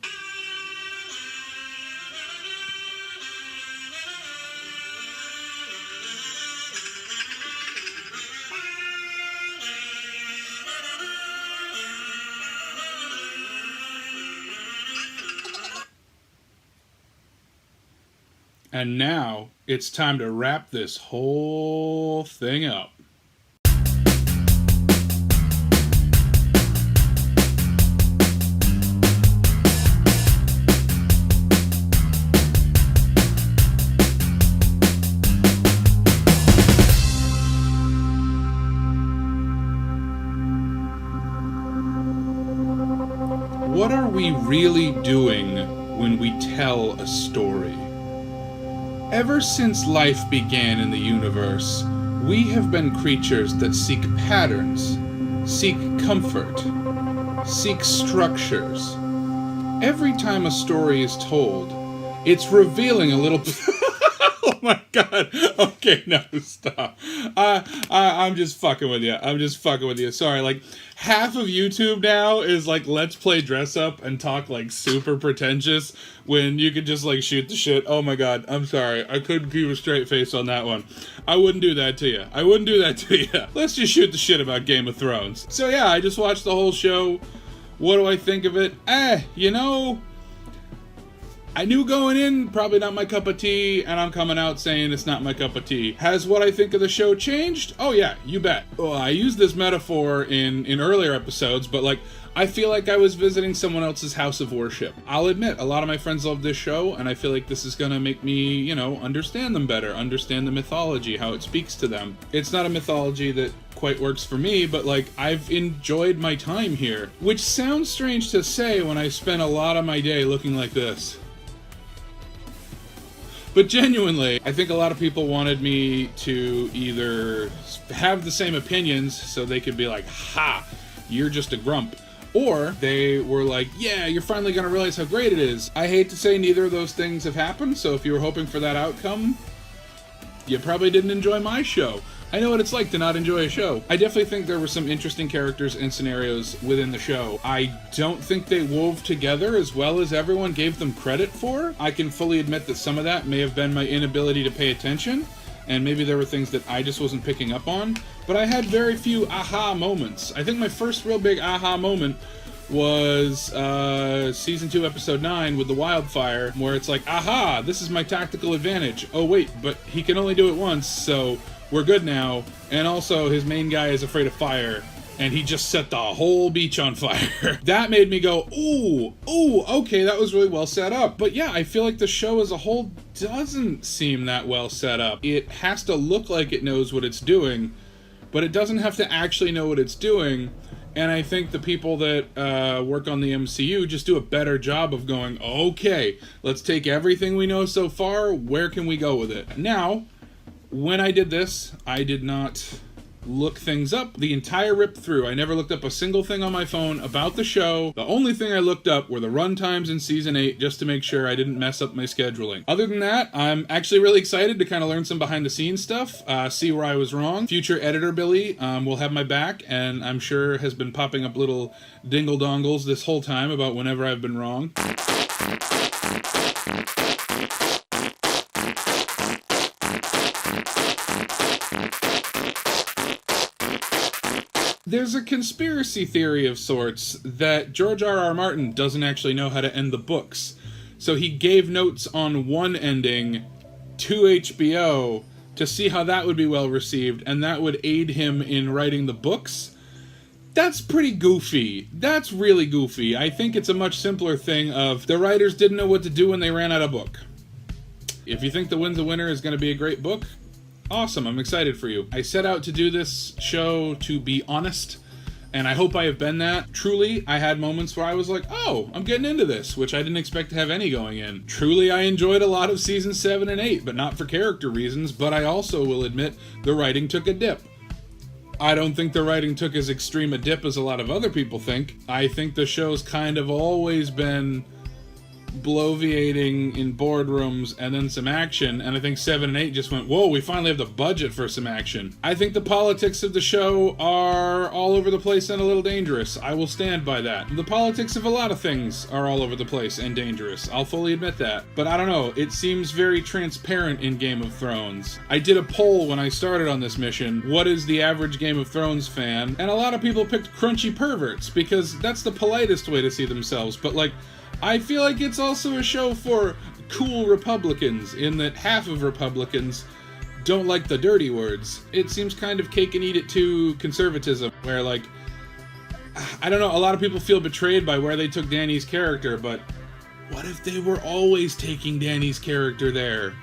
[SPEAKER 1] And now it's time to wrap this whole thing up. what are we really doing when we tell a story? Ever since life began in the universe, we have been creatures that seek patterns, seek comfort, seek structures. Every time a story is told, it's revealing a little... Oh my god. Okay, no, stop. I'm just fucking with you. Sorry, like, half of YouTube now is like, let's play dress up and talk like super pretentious when you could just like shoot the shit. Oh my god, I'm sorry. I couldn't keep a straight face on that one. I wouldn't do that to you. Let's just shoot the shit about Game of Thrones. So yeah, I just watched the whole show. What do I think of it? You know... I knew going in, probably not my cup of tea, and I'm coming out saying it's not my cup of tea. Has what I think of the show changed? Oh yeah, you bet. Well, I used this metaphor in earlier episodes, but like, I feel like I was visiting someone else's house of worship. I'll admit, a lot of my friends love this show, and I feel like this is gonna make me, you know, understand them better, understand the mythology, how it speaks to them. It's not a mythology that quite works for me, but like, I've enjoyed my time here. Which sounds strange to say when I spent a lot of my day looking like this. But genuinely, I think a lot of people wanted me to either have the same opinions so they could be like, ha, you're just a grump. Or they were like, yeah, you're finally going to realize how great it is. I hate to say neither of those things have happened, so if you were hoping for that outcome, you probably didn't enjoy my show. I know what it's like to not enjoy a show. I definitely think there were some interesting characters and scenarios within the show. I don't think they wove together as well as everyone gave them credit for. I can fully admit that some of that may have been my inability to pay attention, and maybe there were things that I just wasn't picking up on, but I had very few aha moments. I think my first real big aha moment was season 2 episode 9 with the wildfire, where it's like, aha, this is my tactical advantage. Oh wait, but he can only do it once, so we're good now. And also his main guy is afraid of fire, and he just set the whole beach on fire. That made me go, ooh, okay, that was really well set up. But yeah, I feel like the show as a whole doesn't seem that well set up. It has to look like it knows what it's doing, but it doesn't have to actually know what it's doing. And I think the people that work on the MCU just do a better job of going, okay, let's take everything we know so far, where can we go with it? Now, when I did this, I did not look things up the entire rip through. I never looked up a single thing on my phone about the show. The only thing I looked up were the run times in season 8 just to make sure I didn't mess up my scheduling. Other than that, I'm actually really excited to kind of learn some behind the scenes stuff, see where I was wrong. Future editor Billy will have my back, and I'm sure has been popping up little dingle dongles this whole time about whenever I've been wrong. There's a conspiracy theory of sorts that George R.R. Martin doesn't actually know how to end the books. So he gave notes on one ending to HBO to see how that would be well received, and that would aid him in writing the books. That's pretty goofy. That's really goofy. I think it's a much simpler thing of the writers didn't know what to do when they ran out of book. If you think The Wind's a Winner is going to be a great book, awesome, I'm excited for you. I set out to do this show to be honest, and I hope I have been that. Truly, I had moments where I was like, oh, I'm getting into this, which I didn't expect to have any going in. Truly, I enjoyed a lot of season 7 and 8, but not for character reasons, but I also will admit the writing took a dip. I don't think the writing took as extreme a dip as a lot of other people think. I think the show's kind of always been bloviating in boardrooms and then some action, and I think 7 and 8 just went, whoa, we finally have the budget for some action. I think the politics of the show are all over the place and a little dangerous. I will stand by that. The politics of a lot of things are all over the place and dangerous. I'll fully admit that. But I don't know, it seems very transparent in Game of Thrones. I did a poll when I started on this mission, what is the average Game of Thrones fan? And a lot of people picked crunchy perverts, because that's the politest way to see themselves, but like, I feel like it's also a show for cool Republicans, in that half of Republicans don't like the dirty words. It seems kind of cake and eat it too conservatism, where like, I don't know, a lot of people feel betrayed by where they took Dany's character, but what if they were always taking Dany's character there?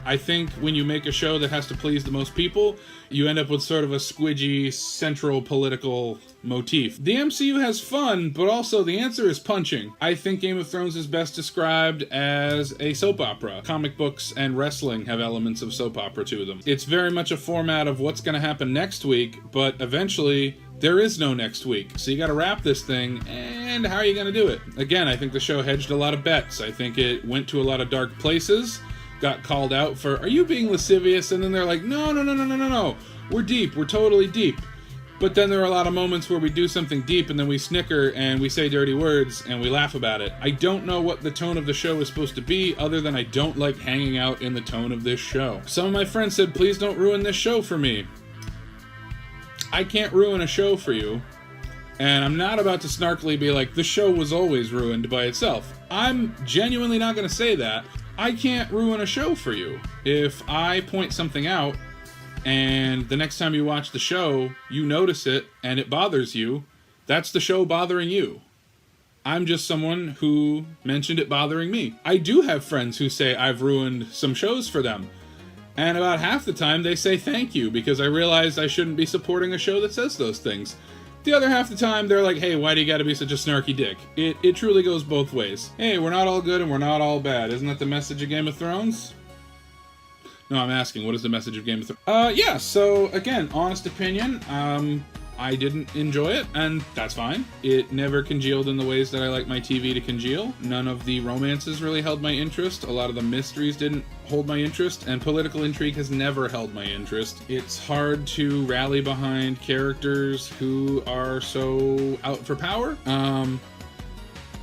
[SPEAKER 1] I think when you make a show that has to please the most people, you end up with sort of a squidgy central political motif. The MCU has fun, but also the answer is punching. I think Game of Thrones is best described as a soap opera. Comic books and wrestling have elements of soap opera to them. It's very much a format of what's going to happen next week, but eventually there is no next week. So you got to wrap this thing, and how are you going to do it? Again, I think the show hedged a lot of bets. I think it went to a lot of dark places, got called out for, are you being lascivious? And then they're like, no, we're deep, we're totally deep. But then there are a lot of moments where we do something deep and then we snicker and we say dirty words and we laugh about it. I don't know what the tone of the show is supposed to be, other than I don't like hanging out in the tone of this show. Some of my friends said, please don't ruin this show for me. I can't ruin a show for you. And I'm not about to snarkily be like, the show was always ruined by itself. I'm genuinely not going to say that. I can't ruin a show for you. If I point something out, and the next time you watch the show, you notice it, and it bothers you, that's the show bothering you. I'm just someone who mentioned it bothering me. I do have friends who say I've ruined some shows for them. And about half the time they say thank you, because I realized I shouldn't be supporting a show that says those things. The other half the time, they're like, hey, why do you gotta be such a snarky dick? It truly goes both ways. Hey, we're not all good and we're not all bad. Isn't that the message of Game of Thrones? No, I'm asking, what is the message of Game of Thrones? Yeah, so, again, honest opinion, I didn't enjoy it, and that's fine. It never congealed in the ways that I like my TV to congeal. None of the romances really held my interest. A lot of the mysteries didn't hold my interest, and political intrigue has never held my interest. It's hard to rally behind characters who are so out for power.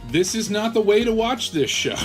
[SPEAKER 1] This is not the way to watch this show.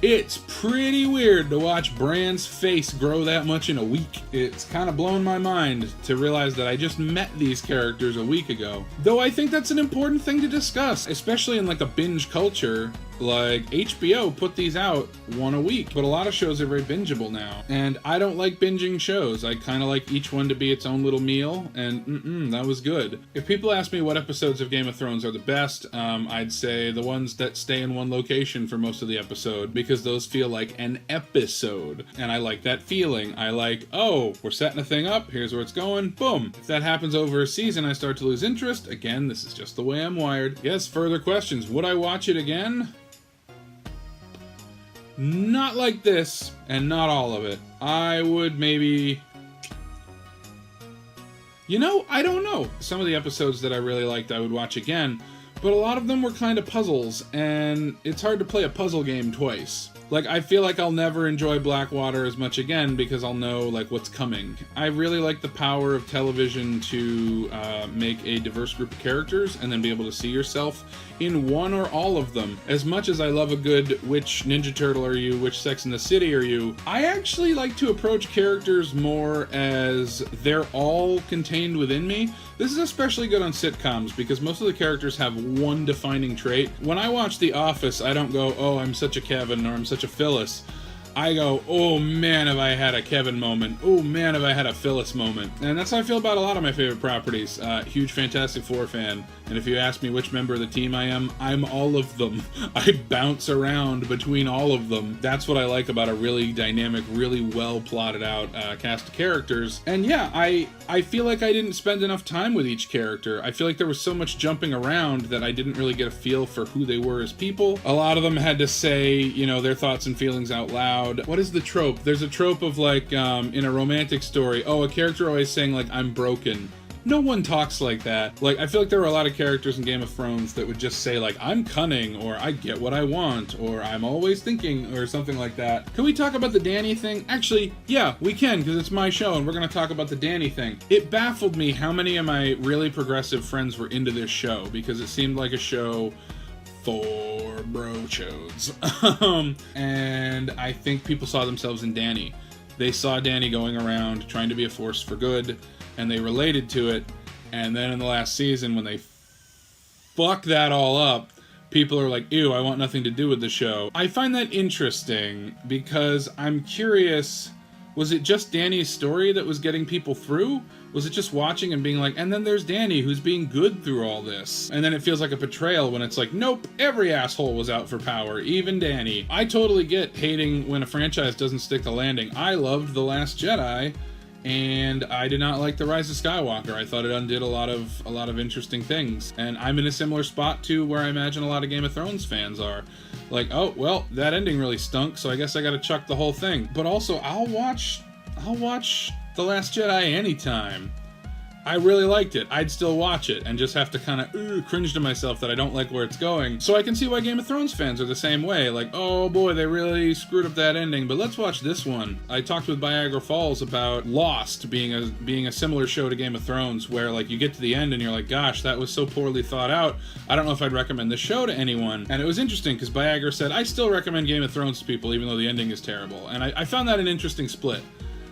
[SPEAKER 1] It's pretty weird to watch Bran's face grow that much in a week. It's kind of blown my mind to realize that I just met these characters a week ago. Though I think that's an important thing to discuss, especially in like a binge culture. Like, HBO put these out one a week, but a lot of shows are very bingeable now. And I don't like binging shows. I kind of like each one to be its own little meal, and that was good. If people ask me what episodes of Game of Thrones are the best, I'd say the ones that stay in one location for most of the episode, because those feel like an episode. And I like that feeling. I like, oh, we're setting a thing up, here's where it's going, boom. If that happens over a season, I start to lose interest. Again, this is just the way I'm wired. Yes, further questions. Would I watch it again? Not like this, and not all of it. I would maybe... You know, I don't know. Some of the episodes that I really liked I would watch again, but a lot of them were kind of puzzles, and it's hard to play a puzzle game twice. Like, I feel like I'll never enjoy Blackwater as much again because I'll know, like, what's coming. I really like the power of television to make a diverse group of characters and then be able to see yourself in one or all of them. As much as I love a good which Ninja Turtle are you, which Sex and the City are you, I actually like to approach characters more as they're all contained within me. This is especially good on sitcoms because most of the characters have one defining trait. When I watch The Office, I don't go, oh, I'm such a Kevin or I'm such a Phyllis. I go, oh man, have I had a Kevin moment. Oh man, have I had a Phyllis moment. And that's how I feel about a lot of my favorite properties. Huge Fantastic Four fan. And if you ask me which member of the team I am, I'm all of them. I bounce around between all of them. That's what I like about a really dynamic, really well plotted out cast of characters. And yeah, I feel like I didn't spend enough time with each character. I feel like there was so much jumping around that I didn't really get a feel for who they were as people. A lot of them had to say, you know, their thoughts and feelings out loud. What is the trope? There's a trope of like, in a romantic story, oh, a character always saying like, I'm broken. No one talks like that. Like, I feel like there were a lot of characters in Game of Thrones that would just say like, I'm cunning, or I get what I want, or I'm always thinking, or something like that. Can we talk about the Dany thing? Actually, yeah, we can, because it's my show and we're gonna talk about the Dany thing. It baffled me how many of my really progressive friends were into this show, because it seemed like a show for brochodes. And I think people saw themselves in Dany. They saw Dany going around trying to be a force for good, and they related to it. And then in the last season, when they fuck that all up, people are like, ew, I want nothing to do with the show. I find that interesting because I'm curious Was it just Dany's story that was getting people through? Was it just watching and being like, and then there's Dany who's being good through all this? And then it feels like a betrayal when it's like, nope, every asshole was out for power, even Dany. I totally get hating when a franchise doesn't stick to landing. I loved The Last Jedi, and I did not like The Rise of Skywalker. I thought it undid a lot of interesting things. And I'm in a similar spot to where I imagine a lot of Game of Thrones fans are. Like, oh, well, that ending really stunk, so I guess I gotta chuck the whole thing. But also, I'll watch The Last Jedi anytime. I really liked it. I'd still watch it and just have to kind of cringe to myself that I don't like where it's going. So I can see why Game of Thrones fans are the same way. Like, oh boy, they really screwed up that ending, but let's watch this one. I talked with Niagara Falls about Lost being a similar show to Game of Thrones, where like you get to the end and you're like, gosh, that was so poorly thought out. I don't know if I'd recommend this show to anyone. And it was interesting because Niagara said, I still recommend Game of Thrones to people even though the ending is terrible. And I found that an interesting split,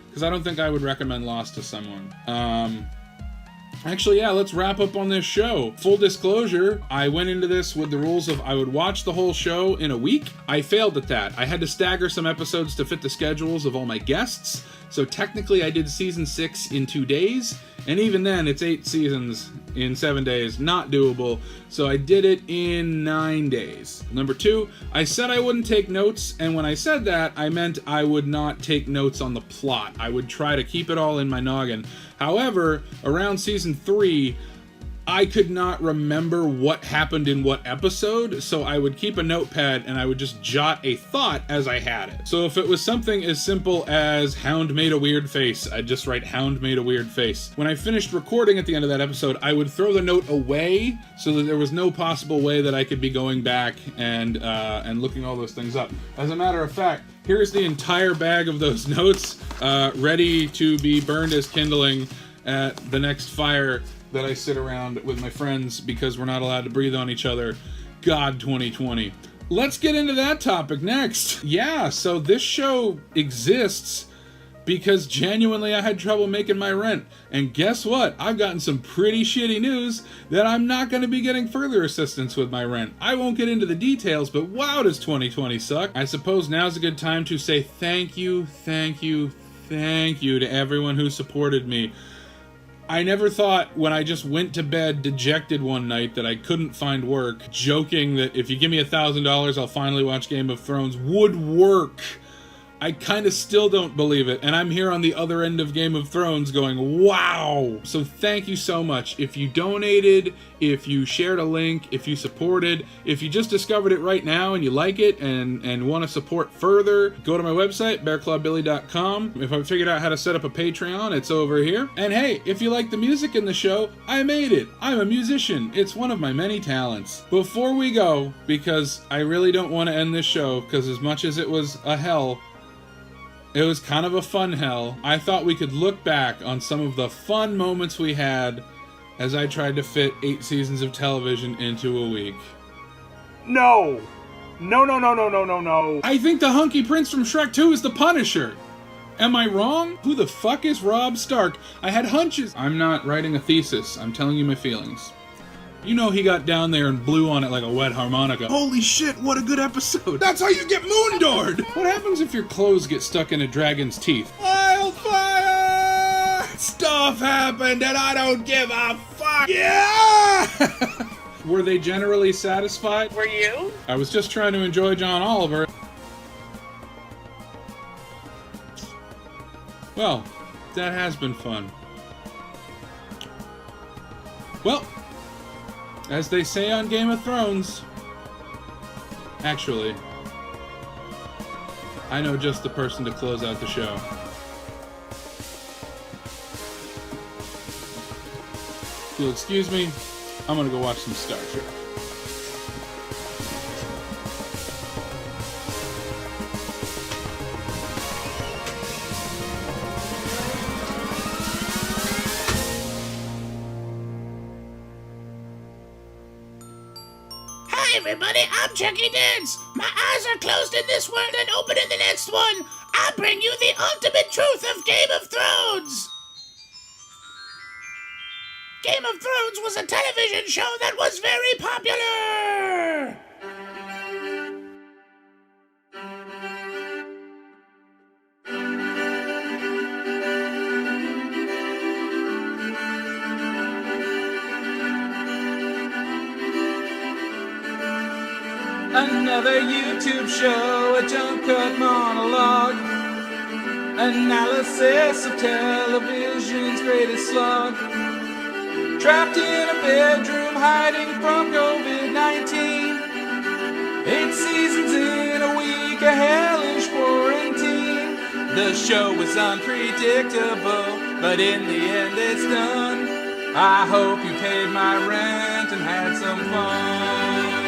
[SPEAKER 1] because I don't think I would recommend Lost to someone. Actually, yeah, let's wrap up on this show. Full disclosure, I went into this with the rules of I would watch the whole show in a week. I failed at that. I had to stagger some episodes to fit the schedules of all my guests. So technically I did season 6 in 2 days, and even then it's 8 seasons in 7 days, not doable. So I did it in 9 days. Number 2, I said I wouldn't take notes, and when I said that, I meant I would not take notes on the plot. I would try to keep it all in my noggin. However, around season 3, I could not remember what happened in what episode, so I would keep a notepad and I would just jot a thought as I had it. So if it was something as simple as Hound made a weird face, I'd just write Hound made a weird face. When I finished recording at the end of that episode, I would throw the note away so that there was no possible way that I could be going back and looking all those things up. As a matter of fact, here's the entire bag of those notes, ready to be burned as kindling at the next fire that I sit around with my friends because we're not allowed to breathe on each other. God, 2020. Let's get into that topic next. Yeah, so this show exists because genuinely I had trouble making my rent. And guess what? I've gotten some pretty shitty news that I'm not going to be getting further assistance with my rent. I won't get into the details, but wow, does 2020 suck. I suppose now's a good time to say thank you to everyone who supported me. I never thought when I just went to bed dejected one night that I couldn't find work, joking that if you give me $1,000 I'll finally watch Game of Thrones, would work. I kind of still don't believe it, and I'm here on the other end of Game of Thrones going, wow! So thank you so much. If you donated, if you shared a link, if you supported, if you just discovered it right now and you like it and want to support further, go to my website, clawbillie.com. If I figured out how to set up a Patreon, it's over here. And hey, if you like the music in the show, I made it. I'm a musician. It's one of my many talents. Before we go, because I really don't want to end this show, because as much as it was a hell, it was kind of a fun hell. I thought we could look back on some of the fun moments we had as I tried to fit 8 seasons of television into a week.
[SPEAKER 3] No! No.
[SPEAKER 1] I think the hunky prince from Shrek 2 is the Punisher. Am I wrong? Who the fuck is Robb Stark? I had hunches. I'm not writing a thesis. I'm telling you my feelings. You know he got down there and blew on it like a wet harmonica. Holy shit, what a good episode. That's how you get moondoored. What happens if your clothes get stuck in a dragon's teeth? Wildfire! Stuff happened and I don't give a fuck. Yeah! Were they generally satisfied?
[SPEAKER 2] Were you?
[SPEAKER 1] I was just trying to enjoy John Oliver. Well, that has been fun. Well, as they say on Game of Thrones, actually, I know just the person to close out the show. If you'll excuse me, I'm gonna go watch some Star Trek.
[SPEAKER 4] Hi everybody, I'm Chucky Dance. My eyes are closed in this world and open in the next one. I'll bring you the ultimate truth of Game of Thrones. Game of Thrones was a television show that was very popular.
[SPEAKER 5] Another YouTube show, a jump cut monologue. Analysis of television's greatest slog. Trapped in a bedroom hiding from COVID-19. 8 seasons in a week, a hellish quarantine. The show was unpredictable, but in the end it's done. I hope you paid my rent and had some fun.